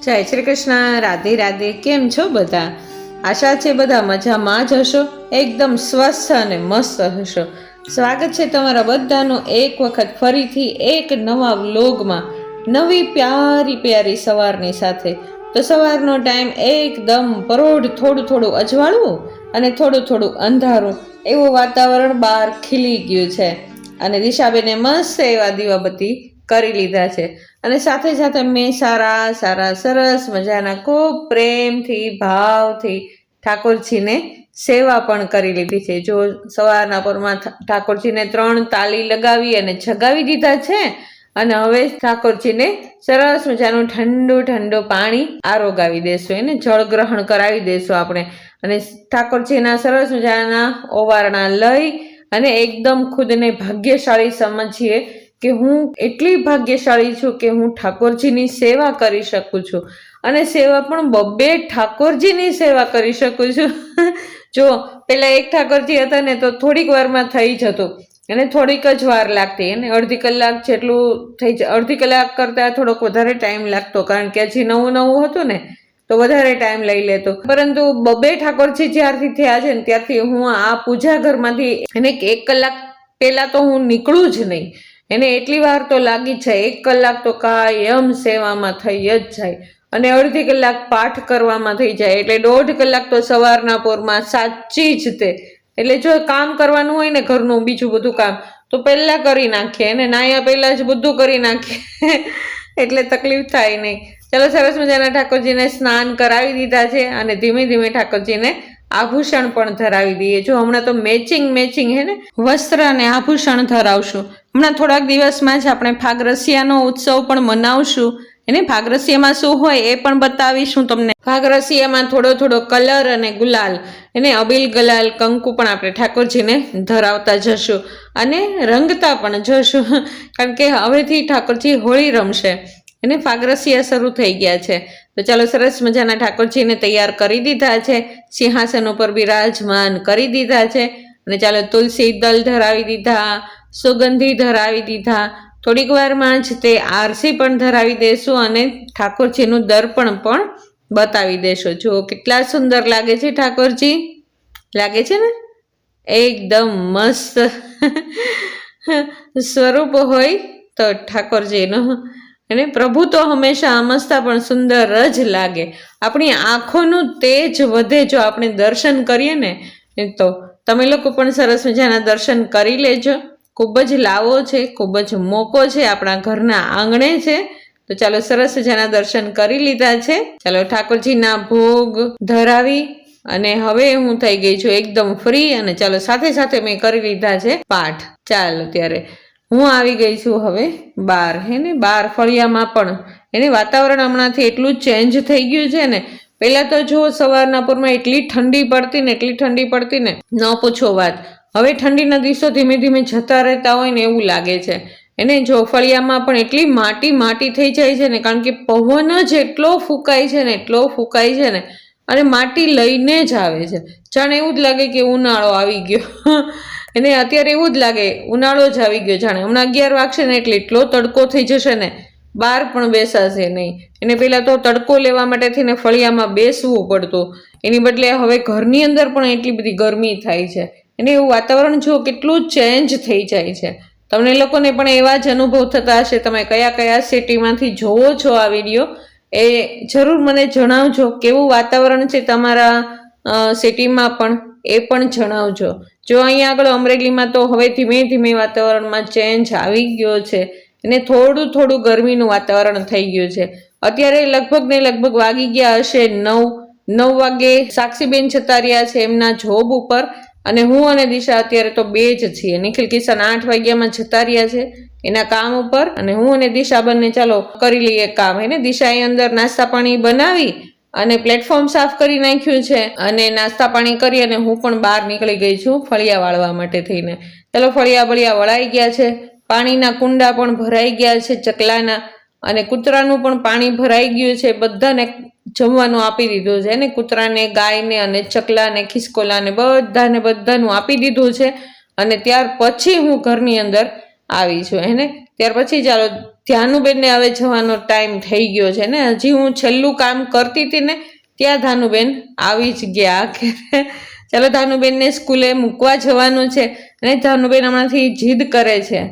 જય શ્રી કૃષ્ણ, રાધે રાધે. કેમ છો બધા? આશા છે બધા મજામાં જ હશો, એકદમ સ્વસ્થ અને મસ્ત હશો. સ્વાગત છે તમારા બધાનું એક વખત ફરીથી એક નવા વ્લોગમાં, નવી પ્યારી પ્યારી સવારની સાથે. તો સવારનો ટાઈમ એકદમ પરોઢ, થોડું થોડું અજવાળું અને થોડું થોડું અંધારું એવું વાતાવરણ બહાર ખીલી ગયું છે. અને દિશાબેને મસ્ત એવા દીવાબત્તી કરી લીધા છે. અને સાથે સાથે મેં સારા સારા સરસ મજાના ખૂબ પ્રેમથી ભાવથી ઠાકોરજીને સેવા પણ કરી લીધી છે. જો સવારના પરમાં ઠાકોરજીને 3 તાળી લગાવી અને જગાવી દીધા છે. અને હવે ઠાકોરજીને સરસ મજાનું ઠંડુ ઠંડુ પાણી આરોગાવી દેશું, એને જળ ગ્રહણ કરાવી દેશું આપણે. અને ઠાકોરજીના સરસ મજાના ઓવારણા લઈ અને એકદમ ખુદને ભાગ્યશાળી સમજીએ કે હું એટલી ભાગ્યશાળી છું કે હું ઠાકોરજીની સેવા કરી શકું છું. અને સેવા પણ બબ્બે ઠાકોરજીની સેવા કરી શકું છું. જો પેલા એક ઠાકોરજી હતા ને તો થોડીક વારમાં થઈ જતું, અને થોડીક જ વાર લાગતી, અને અડધી કલાક જેટલું થઈ જાય. અડધી કલાક કરતાં થોડોક વધારે ટાઈમ લાગતો, કારણ કે હજી નવું નવું હતું ને તો વધારે ટાઈમ લઈ લેતો. પરંતુ બબ્બે ઠાકોરજી જ્યારથી થયા છે ને ત્યારથી હું આ પૂજા ઘરમાંથી એને 1 કલાક પહેલા તો હું નીકળું જ નહીં. એને એટલી વાર તો લાગી જ જાય, 1 કલાક તો કાયમ સેવામાં થઈ જ જાય. અને અડધી કલાક પાઠ કરવામાં થઈ જાય, એટલે 1.5 કલાક તો સવારના પોરમાં સાચી જ તે. એટલે જો કામ કરવાનું હોય ને ઘરનું બીજું બધું કામ તો પહેલાં કરી નાખીએ, અને નાયા પહેલાં જ બધું કરી નાખીએ એટલે તકલીફ થાય નહીં. ચાલો, સરસ મજાના ઠાકોરજીને સ્નાન કરાવી દીધા છે, અને ધીમે ધીમે ઠાકોરજીને આભૂષણ પણ ધરાવી દઈએ. જો હમણાં તો મેચિંગ હે ને વસ્ત્ર અને આભૂષણ ધરાવશું. હમણાં થોડાક દિવસમાં જ આપણે ફાગરસિયાનો ઉત્સવ પણ મનાવશું. એને ફાગરસિયામાં શું હોય એ પણ બતાવીશું તમને. ફાગરસિયામાં થોડો થોડો કલર અને ગુલાલ, એને અબીલ ગુલાલ કંકુ પણ આપણે ઠાકોરજીને ધરાવતા જશું અને રંગતા પણ જશું, કારણ કે હવેથી ઠાકોરજી હોળી રમશે. એને ફાગરસિયા શરૂ થઈ ગયા છે. તો ચાલો, સરસ મજાના ઠાકોરજીને તૈયાર કરી દીધા છે, સિંહાસન ઉપર બિરાજમાન કરી દીધા છે. અને ચાલો, તુલસી દલ ધરાવી દીધા, સુગંધી ધરાવી દીધા. થોડીક વારમાં જ તે આરસી પણ ધરાવી દેશું અને ઠાકોરજીનું દર્પણ પણ બતાવી દેશો. જો કેટલા સુંદર લાગે છે ઠાકોરજી, લાગે છે ને એકદમ મસ્ત સ્વરૂપ હોય તો ઠાકોરજીનું. અને પ્રભુ તો હંમેશા અમસ્તા પણ સુંદર જ લાગે. આપણી આંખોનું તેજ વધે જો આપણે દર્શન કરીએ ને. તો તમે લોકો પણ સરસ મજાના દર્શન કરી લેજો. ખૂબ જ લાવો છે, ખૂબ જ મોકો છે, આપણા ઘરના આંગણે છે. તો ચાલો, સરસ મજાના દર્શન કરી લીધા છે. ચાલો, ઠાકોરજીના ભોગ ધરાવી અને હવે હું થઈ ગઈ છું એકદમ ફ્રી. અને ચાલો, સાથે સાથે મેં કરી લીધા છે પાઠ. ચાલો, ત્યારે હું આવી ગઈ છું હવે બહાર. હે ને બહાર ફળિયામાં પણ એને વાતાવરણ હમણાંથી એટલું ચેન્જ થઈ ગયું છે ને. પહેલાં તો જો સવારના પોરમાં એટલી ઠંડી પડતી ને ન પૂછો વાત. હવે ઠંડીના દિવસો ધીમે ધીમે જતા રહેતા હોય ને એવું લાગે છે. એને જો ફળિયામાં પણ એટલી માટી થઈ જાય છે ને, કારણ કે પવન જ એટલો ફૂંકાય છે ને અને માટી લઈને જ આવે છે. જાણે એવું જ લાગે કે ઉનાળો આવી ગયો. એને અત્યારે એવું જ લાગે ઉનાળો જ આવી ગયો. જાણે હમણાં 11 વાગશે ને એટલે એટલો તડકો થઈ જશે ને, બહાર પણ બેસાશે નહીં. એને પહેલાં તો તડકો લેવા માટે થઈને ફળિયામાં બેસવું પડતું, એની બદલે હવે ઘરની અંદર પણ એટલી બધી ગરમી થાય છે. એને એવું વાતાવરણ જો કેટલું ચેન્જ થઈ જાય છે. તમને લોકોને પણ એવા જ અનુભવ થતા હશે. તમે કયા કયા સિટીમાંથી જોવો છો આ વિડીયો એ જરૂર મને જણાવજો. કેવું વાતાવરણ છે તમારા સિટીમાં પણ એ પણ જણાવજો. જો અહીંયા આગળ અમરેલીમાં તો હવે ધીમે ધીમે વાતાવરણમાં ચેન્જ આવી ગયો છે, અને થોડું થોડું ગરમીનું વાતાવરણ થઈ ગયું છે. અત્યારે લગભગ વાગી ગયા હશે 9 વાગે. સાક્ષીબેન જતા રહ્યા છે એમના જોબ ઉપર, અને હું અને દિશા અત્યારે તો 2 જ છીએ. નિખિલ કિશન 8 વાગ્યામાં જતા રહ્યા છે એના કામ ઉપર, અને હું અને દિશા બંને ચાલો કરી લઈએ કામ. એને દિશાએ અંદર નાસ્તા પાણી બનાવી અને પ્લેટફોર્મ સાફ કરી નાખ્યું છે, અને નાસ્તા પાણી કરી અને હું પણ બહાર નીકળી ગઈ છું ફળિયા વાળવા માટે થઈને. ચાલો, ફળિયા વળાઈ ગયા છે, પાણીના કુંડા પણ ભરાઈ ગયા છે ચકલાના, અને કૂતરાનું પણ પાણી ભરાઈ ગયું છે. બધાને જમવાનું આપી દીધું છે ને, કૂતરાને, ગાયને અને ચકલાને, ખિસકોલાને બધાનું આપી દીધું છે. અને ત્યાર પછી હું ઘરની અંદર આવી છું. ત્યાર પછી ચાલો ધાનુબેનને હવે જવાનો ટાઈમ થઈ ગયો છે ને. હજી હું છેલ્લું કામ કરતી હતી ને ત્યાં ધાનુબેન આવી જ ગયા આખરે. ચાલો ધાનુબેનને સ્કૂલે મૂકવા જવાનું છે અને ધાનુબેન હમણાંથી જીદ કરે છે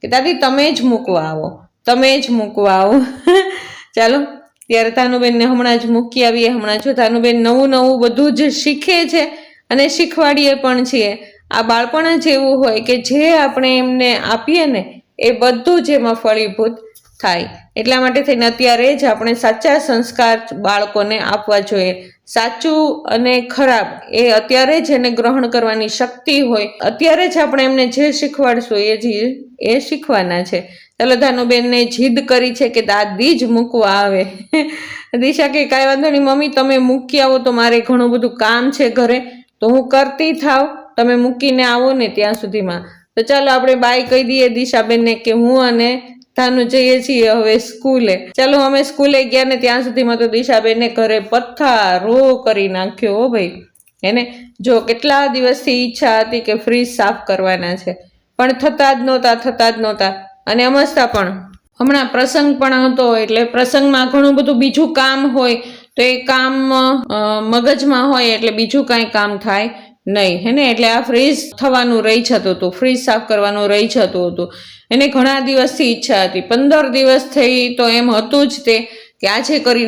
કે દાદી તમે જ મૂકવા આવો, તમે જ મૂકવા આવો. ચાલો ત્યારે ધાનુબેનને હમણાં જ મૂકી આવીએ. હમણાં જો ધાનુબેન નવું નવું બધું જ શીખે છે અને શીખવાડીએ પણ છીએ. આ બાળપણ જ એવું હોય કે જે આપણે એમને આપીએ ને એ બધું જ એમાં ફળીભૂત થાય. એટલા માટે થઈને અત્યારે જ આપણે સાચા સંસ્કાર બાળકોને આપવા જોઈએ. સાચું અને ખરાબ એ અત્યારે જ એને ગ્રહણ કરવાની શક્તિ હોય. અત્યારે જ આપણે એમને જે શીખવાડશું એ શીખવાના છે. ચાલો ધાનુબેનને જીદ કરી છે કે દાદી જ મૂકવા આવે. દિશા કે કાંઈ વાંધો નહીં મમ્મી, તમે મૂકી આવો તો મારે ઘણું બધું કામ છે ઘરે, તો હું કરતી થાવ, તમે મૂકીને આવો ને ત્યાં સુધીમાં. તો ચાલો આપણે બાય કહી દઈએ દિશાબેનને કે હું અને ધાનુ જઈએ છીએ હવે સ્કૂલે. ચાલો અમે સ્કૂલે ગયા ને ત્યાં સુધીમાં તો દિશાબેનને ઘરે પથ્થારો કરી નાખ્યો હો ભાઈ. એને જો કેટલા દિવસથી ઈચ્છા હતી કે ફ્રીજ સાફ કરવાના છે પણ થતા જ નહોતા. અને અમસ્તા પણ હમણાં પ્રસંગ પણ હતો એટલે પ્રસંગમાં ઘણું બધું બીજું કામ હોય તો એ કામ મગજમાં હોય એટલે બીજું કાંઈ કામ થાય નહીં હે ને. એટલે આ ફ્રીજ થવાનું રહી જતું હતું, ફ્રીજ સાફ કરવાનું રહી જતું હતું. એને ઘણા દિવસથી ઈચ્છા હતી, 15 દિવસ થઈ તો એમ હતું જ તે કે આજે કરી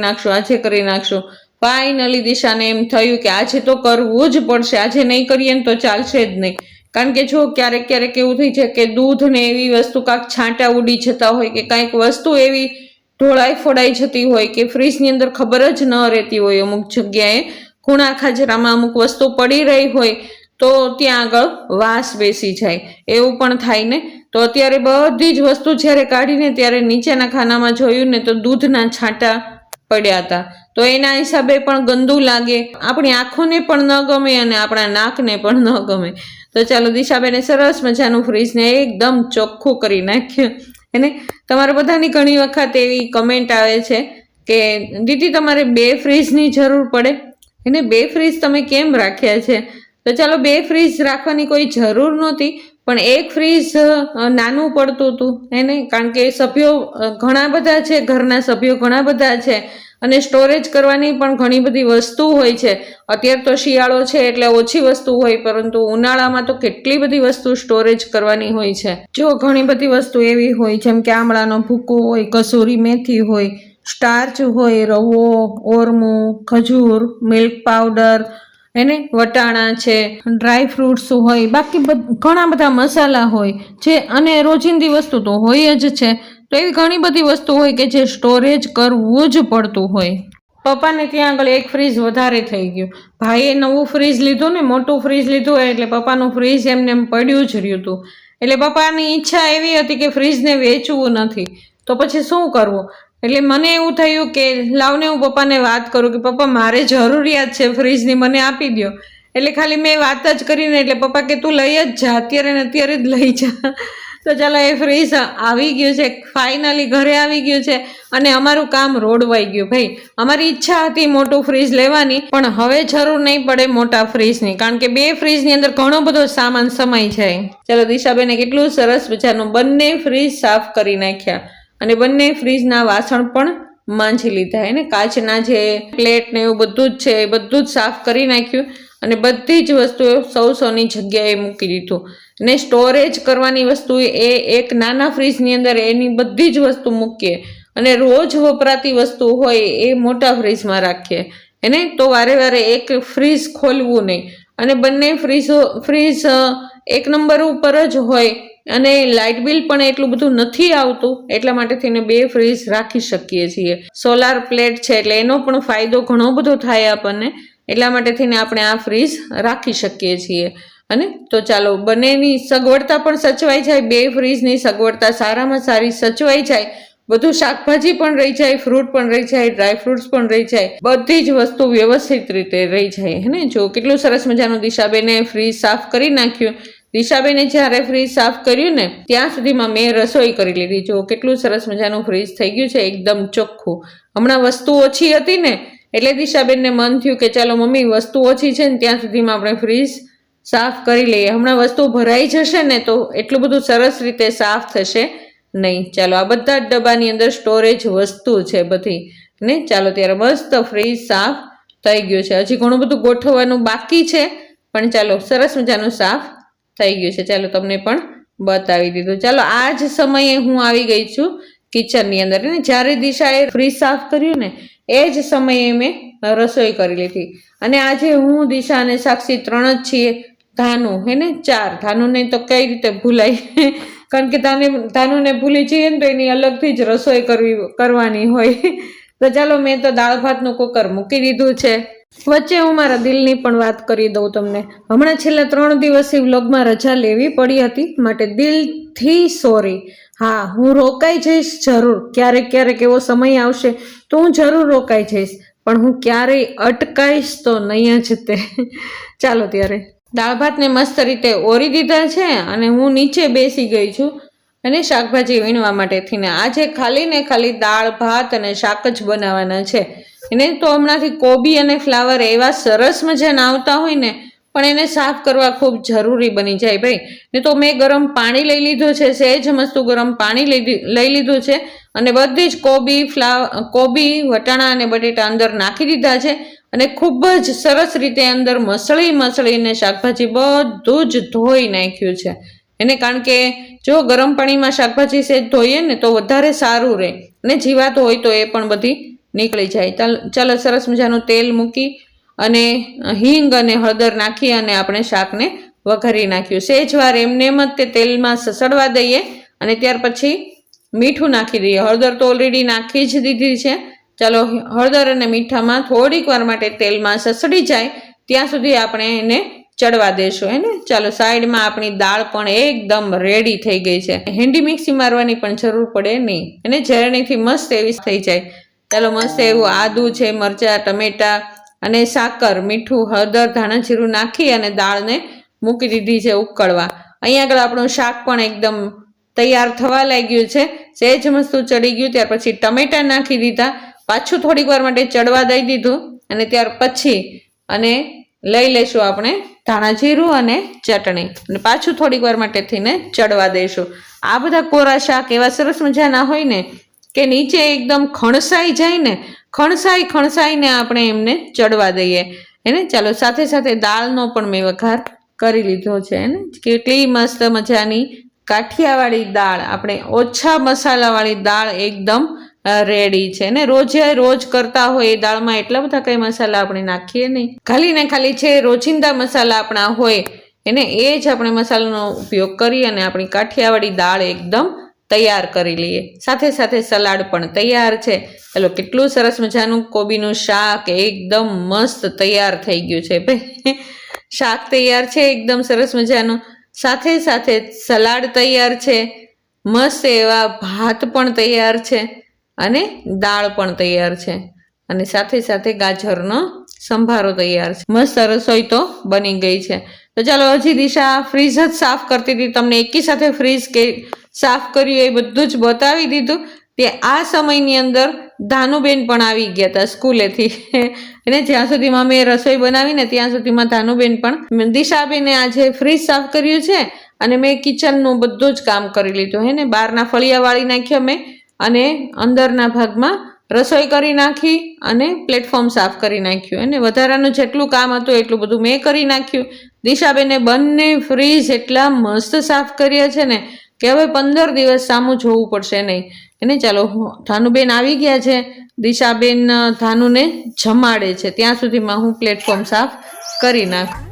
નાખશું. ફાઇનલી દિશાને એમ થયું કે આજે તો કરવું જ પડશે, આજે નહીં કરીએ ને તો ચાલશે જ નહીં. કારણ કે જો ક્યારેક એવું થઈ છે કે દૂધ ને એવી વસ્તુ કાંઈક છાંટા ઉડી જતા હોય કે કાંઈક વસ્તુ એવી ઢોળાઈ ફોડાઈ જતી હોય કે ફ્રીજની અંદર ખબર જ ન રહેતી હોય, અમુક જગ્યાએ ખૂણા ખાજરામાં અમુક વસ્તુ પડી રહી હોય તો ત્યાં આગળ વાસ બેસી જાય, એવું પણ થાય ને. તો અત્યારે બધી જ વસ્તુ જ્યારે કાઢીને ત્યારે નીચેના ખાનામાં જોયું ને તો દૂધના છાંટા પડ્યા હતા. તો એના હિસાબે પણ ગંદુ લાગે, આપણી આંખોને પણ ન ગમે અને આપણા નાકને પણ ન ગમે. તો ચાલો દિશાબેને સરસ મજાનું ફ્રીજને એકદમ ચોખ્ખું કરી નાખ્યું. એને તમારા બધાની ઘણી વખત એવી કમેન્ટ આવે છે કે દીદી તમારે 2 ફ્રીજની જરૂર પડે, એને 2 ફ્રીજ તમે કેમ રાખ્યા છે? તો ચાલો 2 ફ્રીજ રાખવાની કોઈ જરૂર નહોતી, પણ એક ફ્રીજ નાનું પડતું હતું એને, કારણ કે સભ્યો ઘણા બધા છે, ઘરના સભ્યો ઘણા બધા છે અને સ્ટોરેજ કરવાની પણ ઘણી બધી વસ્તુ હોય છે. અત્યારે તો શિયાળો છે એટલે ઓછી વસ્તુ હોય, પરંતુ ઉનાળામાં તો કેટલી બધી વસ્તુ સ્ટોરેજ કરવાની હોય છે. જો ઘણી બધી વસ્તુ એવી હોય જેમ કે આમળાનો ભૂકો હોય, કસૂરી મેથી હોય, સ્ટાર્ચ હોય, રવો, ઓરમું, ખજૂર, મિલ્ક પાવડર, એને વટાણા છે, ડ્રાય ફ્રૂટ્સ હોય, બાકી ઘણા બધા મસાલા હોય જે, અને રોજિંદી વસ્તુ તો હોય જ છે. તો એવી ઘણી બધી વસ્તુ હોય કે જે સ્ટોરેજ કરવું જ પડતું હોય. પપ્પાને ત્યાં આગળ એક ફ્રીજ વધારે થઈ ગયું. ભાઈએ નવું ફ્રીજ લીધું ને, મોટું ફ્રીજ લીધું હોય એટલે પપ્પાનું ફ્રીજ એમને એમ પડ્યું જ રહ્યું હતું. એટલે પપ્પાની ઈચ્છા એવી હતી કે ફ્રીજને વેચવું નથી, તો પછી શું કરવું? એટલે મને એવું થયું કે લાવને હું પપ્પાને વાત કરું કે પપ્પા મારે જરૂરિયાત છે ફ્રીજની, મને આપી દો. એટલે ખાલી મેં વાત જ કરીને એટલે પપ્પા કે તું લઈ જ જા, અત્યારે ને અત્યારે જ લઈ જા. તો ચાલો એ ફ્રીજ આવી ગયું છે, ફાઇનલી ઘરે આવી ગયું છે અને અમારું કામ રોડવાઈ ગયું. ભાઈ અમારી ઈચ્છા હતી મોટું ફ્રીજ લેવાની, પણ હવે જરૂર નહીં પડે મોટા ફ્રીજની, કારણ કે 2 ફ્રીજની અંદર ઘણો બધો સામાન સમાઈ જાય. ચાલો દિશાબેને કેટલું સરસ મજાનું બંને ફ્રીજ સાફ કરી નાખ્યા અને બંને ફ્રીજના વાસણ પણ માંજી લીધા. એને કાચના જે પ્લેટ ને એવું બધું જ છે એ બધું જ સાફ કરી નાખ્યું અને બધી જ વસ્તુઓ સૌની જગ્યાએ મૂકી દીધું. ને સ્ટોરેજ કરવાની વસ્તુ એ એક નાના ફ્રીજની અંદર એની બધી જ વસ્તુ મૂકીએ અને રોજ વપરાતી વસ્તુ હોય એ મોટા ફ્રીજમાં રાખીએ. એને તો વારે વારે એક ફ્રીજ ખોલવું નહીં. અને બંને ફ્રીજ એક નંબર ઉપર જ હોય અને લાઇટ બિલ પણ એટલું બધું નથી આવતું, એટલા માટે થઈને 2 ફ્રીજ રાખી શકીએ છીએ. સોલાર પ્લેટ છે એટલે એનો પણ ફાયદો ઘણો બધો થાય આપણને, એટલા માટે થઈને આપણે આ ફ્રીજ રાખી શકીએ છીએ. અને તો ચાલો બંનેની સગવડતા પણ સચવાઈ જાય, 2 ફ્રીજની સગવડતા સારામાં સારી સચવાઈ જાય, બધું શાકભાજી પણ રહી જાય, ફ્રૂટ પણ રહી જાય, ડ્રાય ફ્રૂટ્સ પણ રહી જાય, બધી જ વસ્તુ વ્યવસ્થિત રીતે રહી જાય. હે ને જો કેટલું સરસ મજાનું દિશાબેને ફ્રીજ સાફ કરી નાખ્યું. દિશાબેને જ્યારે ફ્રીજ સાફ કર્યું ને ત્યાં સુધીમાં મેં રસોઈ કરી લીધી. જો કેટલું સરસ મજાનું ફ્રીજ થઈ ગયું છે, એકદમ ચોખ્ખું. હમણાં વસ્તુ ઓછી હતી ને એટલે દિશાબેનને મન થયું કે ચાલો મમ્મી વસ્તુ ઓછી છે ને ત્યાં સુધીમાં આપણે ફ્રીજ સાફ કરી લઈએ. હમણાં વસ્તુ ભરાઈ જશે ને તો એટલું બધું સરસ રીતે સાફ થશે નહીં. ચાલો આ બધા જ ડબ્બાની અંદર સ્ટોરેજ વસ્તુ છે બધી ને. ચાલો ત્યારે મસ્ત ફ્રીજ સાફ થઈ ગયું છે. હજી ઘણું બધું ગોઠવવાનું બાકી છે પણ ચાલો સરસ મજાનું સાફ થઈ ગયું છે. ચાલો તમને પણ બતાવી દીધું. ચાલો આ જ સમયે હું આવી ગઈ છું કિચનની અંદર. ને જ્યારે દિશાએ ફ્રીજ સાફ કર્યું ને એ જ સમયે મેં રસોઈ કરી લીધી. અને આજે હું, દિશા અને સાક્ષી 3 જ છીએ. ધાનુ હે ને 4. ધાનુને તો કઈ રીતે ભૂલાય કારણ કે ધાનુને ભૂલી જઈએ ને તો એની અલગથી જ રસોઈ કરવાની હોય. તો ચાલો મેં તો દાળ ભાતનું કુકર મૂકી દીધું છે. વચ્ચે હું મારા દિલની પણ વાત કરી દઉં તમને. હમણાં છેલ્લા 3 દિવસથી વ્લોગમાં રજા લેવી પડી હતી માટે દિલથી સોરી. હા, હું રોકાઈ જઈશ જરૂર. ક્યારેક એવો સમય આવશે તો હું જરૂર રોકાઈ જઈશ, પણ હું ક્યારેય અટકાઈશ તો નહીં જ તે. ચાલો ત્યારે દાળ ભાતને મસ્ત રીતે ઓરી દીધા છે અને હું નીચે બેસી ગઈ છું અને શાકભાજી વીણવા માટેથી. ને આજે ખાલી દાળ ભાત અને શાક જ બનાવવાના છે. એને તો હમણાંથી કોબી અને ફ્લાવર એવા સરસ મજાના આવતા હોય ને, પણ એને સાફ કરવા ખૂબ જરૂરી બની જાય ભાઈ. ને તો મેં ગરમ પાણી લઈ લીધું છે, સહેજ મસ્તું ગરમ પાણી લઈ લીધું છે અને બધી જ કોબી, વટાણા અને બટેટા અંદર નાખી દીધા છે અને ખૂબ જ સરસ રીતે અંદર મસળીને શાકભાજી બધું જ ધોઈ નાખ્યું છે એને. કારણ કે જો ગરમ પાણીમાં શાકભાજી સહેજ ધોઈએ ને તો વધારે સારું રહે અને જીવાત હોય તો એ પણ બધી નીકળી જાય. ચાલો સરસ મજાનું તેલ મૂકી અને હિંગ અને હળદર નાખી અને આપણે શાકને વઘારી નાખ્યું. સહેજ વાર એમને એમ જ તે તેલમાં સસડવા દઈએ અને ત્યાર પછી મીઠું નાખી દઈએ. હળદર તો ઓલરેડી નાખી જ દીધી છે. ચાલો હળદર અને મીઠામાં થોડીક વાર માટે તેલમાં સસડી જાય ત્યાં સુધી આપણે એને ચડવા દેશું હે ને. ચાલો સાઈડમાં આપણી દાળ પણ એકદમ રેડી થઈ ગઈ છે. હેન્ડી મિક્સી મારવાની પણ જરૂર પડે નહીં અને ઝરણીથી મસ્ત એવી થઈ જાય. ચાલો મસ્ત એવું આદુ છે, મરચાં, ટમેટા અને સાકર, મીઠું, હળદર, ધાણા જીરું નાખી અને દાળને મૂકી દીધી છે ઉકળવા. અહીંયા આગળ આપણું શાક પણ એકદમ તૈયાર થવા લાગ્યું છે. સહેજ મસ્તું ચડી ગયું ત્યાર પછી ટમેટા નાખી દીધા. પાછું થોડીક વાર માટે ચડવા દઈ દીધું અને ત્યાર પછી અને લઈ લેશું આપણે ધાણા જીરું અને ચટણી અને પાછું થોડીક વાર માટે થઈને ચડવા દઈશું. આ બધા કોરા શાક એવા સરસ મજાના હોય ને કે નીચે એકદમ ખણસાઈ જાય ને, ખણસાઈને આપણે એમને ચડવા દઈએ એને. ચાલો સાથે સાથે દાળનો પણ મેં વઘાર કરી લીધો છે એને. કેટલી મસ્ત મજાની કાઠિયાવાડી દાળ, આપણે ઓછા મસાલાવાળી દાળ એકદમ રેડી છે ને. રોજ કરતા હોય એ દાળમાં એટલા બધા કઈ મસાલા આપણે નાખીએ નહીં. ખાલી છે રોજિંદા મસાલા આપણા હોય એને એ જ આપણે મસાલાનો ઉપયોગ કરી અને આપણી કાઠિયાવાડી દાળ એકદમ તૈયાર કરી લઈએ. સાથે સાથે સલાડ પણ તૈયાર છે. ચાલો કેટલું સરસ મજાનું કોબીનું શાક એકદમ મસ્ત તૈયાર થઈ ગયું છે ભાઈ. શાક તૈયાર છે એકદમ સરસ મજાનું, સાથે સાથે સલાડ તૈયાર છે, મસ્ત એવા ભાત પણ તૈયાર છે અને દાળ પણ તૈયાર છે અને સાથે સાથે ગાજરનો સંભારો તૈયાર છે. મસ્ત રસોઈ તો બની ગઈ છે. તો ચાલો હજી દિશા ફ્રીજ જ સાફ કરતી હતી. તમને એકી સાથે ફ્રીજ સાફ કર્યું એ બધું જ બતાવી દીધું. તે આ સમયની અંદર ધાનુબેન પણ આવી ગયા હતા સ્કૂલેથી અને જ્યાં સુધીમાં મેં રસોઈ બનાવીને ત્યાં સુધીમાં ધાનુબેન પણ, દિશાબેને આજે ફ્રીજ સાફ કર્યું છે અને મેં કિચનનું બધું જ કામ કરી લીધું હે ને. બહારના ફળિયા વાળી નાખ્યા મેં અને અંદરના ભાગમાં રસોઈ કરી નાખી અને પ્લેટફોર્મ સાફ કરી નાખ્યું અને વધારાનું જેટલું કામ હતું એટલું બધું મેં કરી નાખ્યું. દિશાબેને બંને ફ્રીજ એટલા મસ્ત સાફ કર્યા છે ને કે હવે 15 દિવસ સામું જોવું પડશે નહીં એને. ચાલો ધાનુબેન આવી ગયા છે. દિશાબેન ધાનુને જમાડે છે ત્યાં સુધીમાં હું પ્લેટફોર્મ સાફ કરી નાખું.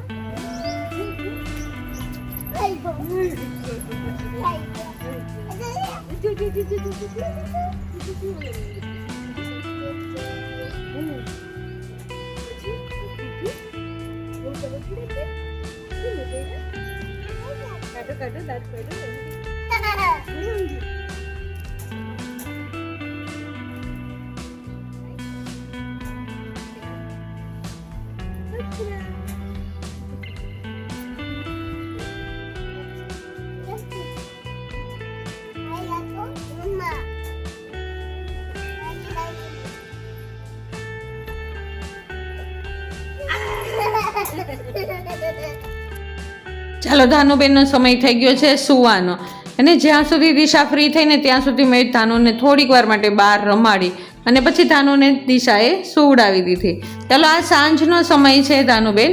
ચાલો ધાનુબેનનો સમય થઈ ગયો છે સુવાનો. અને જ્યાં સુધી દિશા ફ્રી થઈને ત્યાં સુધી મેં ધાનુને થોડીક વાર માટે બહાર રમાડી અને પછી ધાનુને દિશાએ સુવડાવી દીધી. ચાલો આ સાંજનો સમય છે, ધાનુબેન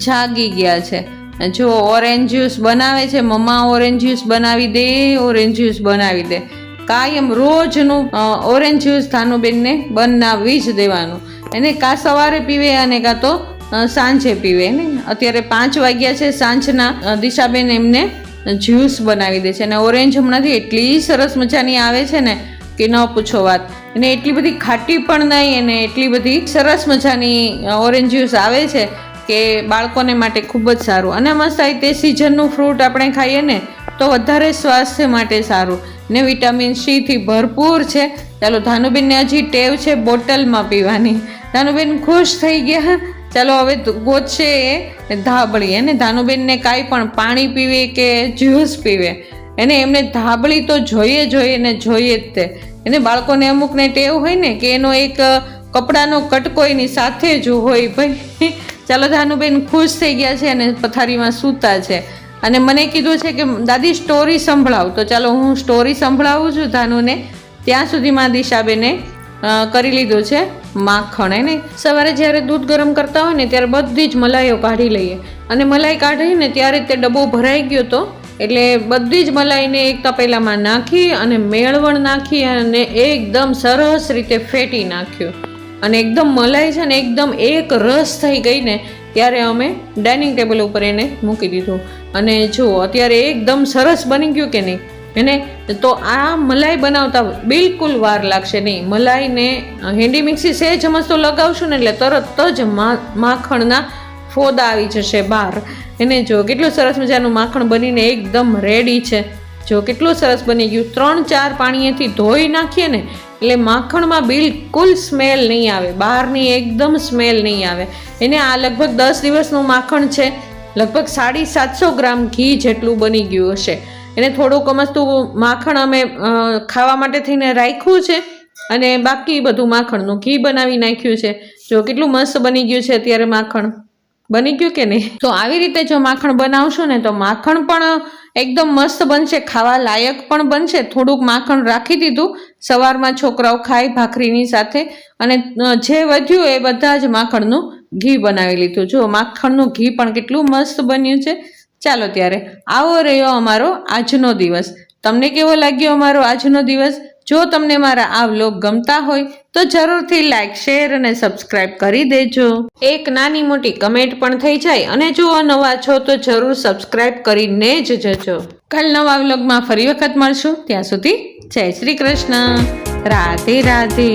જાગી ગયા છે. જો ઓરેન્જ જ્યુસ બનાવે છે, મમ્મા ઓરેન્જ જ્યુસ બનાવી દે, ઓરેન્જ જ્યુસ બનાવી દે. કાયમ રોજનું ઓરેન્જ જ્યુસ ધાનુબેનને બનાવી જ દેવાનું. એને કાં સવારે પીવે અને કાં તો સાંજે પીવે ને. અત્યારે 5 વાગ્યા છે સાંજના. દિશાબેન એમને જ્યુસ બનાવી દે છે અને ઓરેન્જ હમણાંથી એટલી સરસ મજાની આવે છે ને કે ન પૂછો વાત. અને એટલી બધી ખાટી પણ નહીં અને એટલી બધી સરસ મજાની ઓરેન્જ જ્યુસ આવે છે કે બાળકોને માટે ખૂબ જ સારું. અને મસ્ત આ તે સિઝનનું ફ્રૂટ આપણે ખાઈએ ને તો વધારે સ્વાસ્થ્ય માટે સારું ને વિટામિન સી થી ભરપૂર છે. ચાલો ધાનુબેનને હજી ટેવ છે બોટલમાં પીવાની. ધાનુબેન ખુશ થઈ ગયા. ચાલો હવે ગોતશે એ ધાબળી. અને ધાનુબેનને કાંઈ પણ પાણી પીવે કે જ્યુસ પીવે એને એમને ધાબળી તો જોઈએ ને જોઈએ જ તે. એને બાળકોને અમુકને ટેવ હોય ને કે એનો એક કપડાનો કટકો એની સાથે જ હોય ભાઈ. ચાલો ધાનુબેન ખુશ થઈ ગયા છે અને પથારીમાં સૂતા છે. અને મને કીધું છે કે દાદી સ્ટોરી સંભળાવ. તો ચાલો હું સ્ટોરી સંભળાવું છું ધાનુને. ત્યાં સુધીમાં દિશાબેને કરી લીધું છે માખણ. એને સવારે જ્યારે દૂધ ગરમ કરતા હોય ને ત્યારે બધી જ મલાઈઓ કાઢી લઈએ. અને મલાઈ કાઢીને ત્યારે તે ડબ્બો ભરાઈ ગયો હતો એટલે બધી જ મલાઈને એક તપેલામાં નાખી અને મેળવણ નાખી અને એકદમ સરસ રીતે ફેટી નાખ્યું. અને એકદમ મલાઈ છે ને એકદમ એક રસ થઈ ગઈ ને ત્યારે અમે ડાઇનિંગ ટેબલ ઉપર એને મૂકી દીધું. અને જુઓ અત્યારે એકદમ સરસ બની ગયું કે નહીં. એને તો આ મલાઈ બનાવતા બિલકુલ વાર લાગશે નહીં. મલાઈને હેન્ડી મિક્સી સહેજ મસ્તો લગાવશું ને એટલે તરત જ માખણના ફોદા આવી જશે બહાર. એને જો કેટલું સરસ મજાનું માખણ બનીને એકદમ રેડી છે. જો કેટલું સરસ બની ગયું. 3-4 પાણીએથી ધોઈ નાખીએ ને એટલે માખણમાં બિલકુલ સ્મેલ નહીં આવે, બહારની એકદમ સ્મેલ નહીં આવે. એને આ લગભગ 10 દિવસનું માખણ છે. લગભગ 750 ગ્રામ ઘી જેટલું બની ગયું હશે. એને થોડુંક મસ્તું માખણ અમે ખાવા માટે થઈને રાખ્યું છે અને બાકી બધું માખણનું ઘી બનાવી નાખ્યું છે. જો કેટલું મસ્ત બની ગયું છે અત્યારે માખણ. બની ગયું કે નહીં? તો આવી રીતે જો માખણ બનાવશું ને તો માખણ પણ એકદમ મસ્ત બનશે, ખાવા લાયક પણ બનશે. થોડુંક માખણ રાખી દીધું, સવારમાં છોકરાઓ ખાય ભાખરીની સાથે. અને જે વધ્યું એ બધા જ માખણનું ઘી બનાવી લીધું. જો માખણનું ઘી પણ કેટલું મસ્ત બન્યું છે. ચાલો ત્યારે આવો રહ્યો અમારો આજનો દિવસ. તમને કેવો લાગ્યો અમારો આજનો દિવસ? જો તમને મારા આ વ્લોગ ગમતા હોય તો જરૂરથી લાઈક, શેર અને સબસ્ક્રાઈબ કરી દેજો. એક નાની મોટી કમેન્ટ પણ થઈ જાય. અને જો નવા છો તો જરૂર સબસ્ક્રાઈબ કરીને જ જજો. કાલ નવા વ્લોગમાં ફરી વખત મળશું. ત્યાં સુધી જય શ્રી કૃષ્ણ. રાધે રાધે.